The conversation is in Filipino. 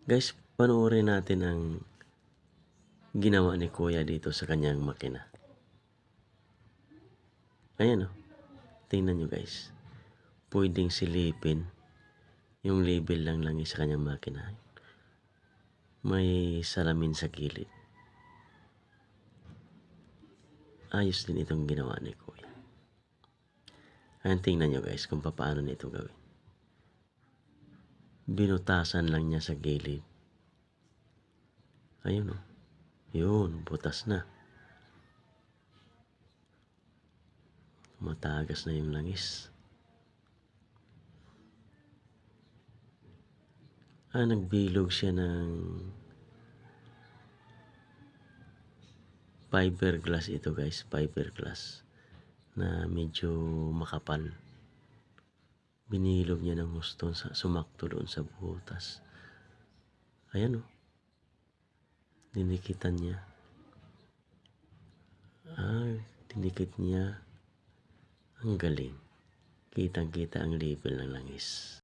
Guys, panoorin natin ang ginawa ni Kuya dito sa kanyang makina. Ayan oh, tingnan nyo guys. Pwedeng silipin yung label lang sa kanyang makina. May salamin sa gilid. Ayos din itong ginawa ni Kuya. Ayan, tingnan nyo guys kung paano nito gawin. Binutasan lang niya sa gilid. Ayun oh. Yun, butas na. Matagas na yung langis. Nagbilog siya ng fiberglass ito guys, fiberglass na medyo makapal. Binilog niya ng gusto sumakto doon sa butas. Ayan oh. Dinikitan niya. Dinikit niya. Ang galing. Kitang-kita ang label ng langis.